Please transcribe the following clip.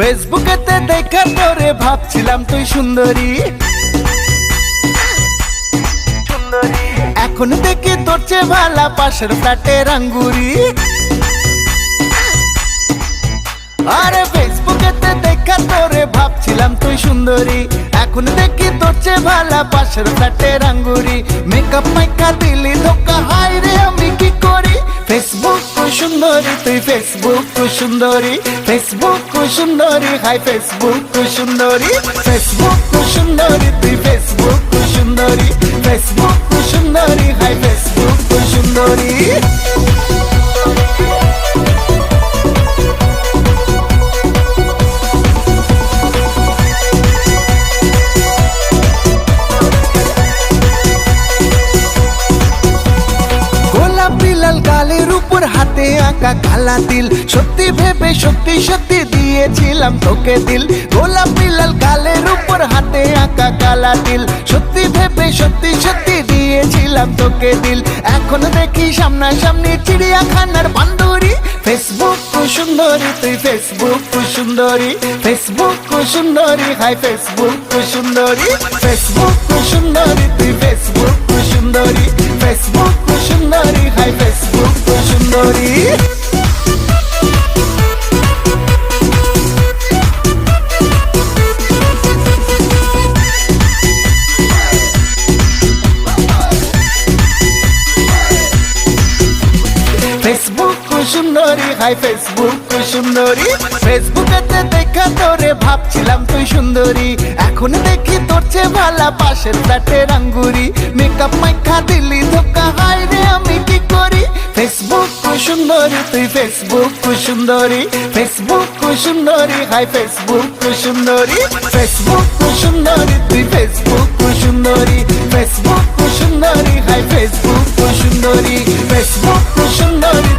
ফেসবুকেতে দেখা তোরে ভাবছিলাম তুই সুন্দরী, এখন দেখি তোর চেয়ে ভালা পাশের ফ্ল্যাটের আঙ্গুরি। আরে ফেসবুকেতে দেখা তোরে ভাবছিলাম তুই সুন্দরী, এখন দেখি তোর চেয়ে ভালা পাশের ফ্ল্যাটের আঙ্গুরি। মেকআপ মাইকা দিলি ধোকা, হাই রে আমি কি করি? ফেসবুক সুন্দরী তুই, ফেসবুক সুন্দরী, ফেসবুক সুন্দরী, হাই ফেসবুক সুন্দরী, ফেসবুক সুন্দরী তুই, ফেসবুক সুন্দরী, ফেসবুক সুন্দরী, হাই ফেসবুক সুন্দরী। গালের উপর হাতে আঁকা কালা তিল, সত্যি ভেবে সত্যি সত্যি দিয়েছিলাম তোকে দিল। গোলাপি লাল গালের উপর হাতে আঁকা কালা তিল, সত্যি ভেবে সত্যি সত্যি দিয়েছিলাম তোকে দিল। এখন দেখি সামনাসামনি চিড়িয়াখানার বান্দরী। ফেসবুক সুন্দরী তুই, ফেসবুক সুন্দরী, ফেসবুক সুন্দরী, হাই ফেসবুক সুন্দরী, ফেসবুক সুন্দরী তুই, ফেসবুক সুন্দরী, ফেসবুক সুন্দরী, হাই ফেসবুক সুন্দরী। ফেসবুক সুন্দরী, হাই ফেসবুক সুন্দরী, ফেসবুকেতে দেখা তোরে ভাবছিলাম তুই সুন্দরী, এখন দেখি তোর চেয়ে ভালা পাশের ফ্ল্যাটের আঙ্গুরি। মেকআপ মাইকা দিলি ধোকা, হাই রে আমি কি করি? ফেসবুক সুন্দরী তুই, ফেসবুক সুন্দরী, ফেসবুক সুন্দরী, হাই ফেসবুক সুন্দরী, ফেসবুক সুন্দরী তুই, ফেসবুক সুন্দরী, ফেসবুক সুন্দরী, হাই ফেসবুক সুন্দরী, ফেসবুক সুন্দরী।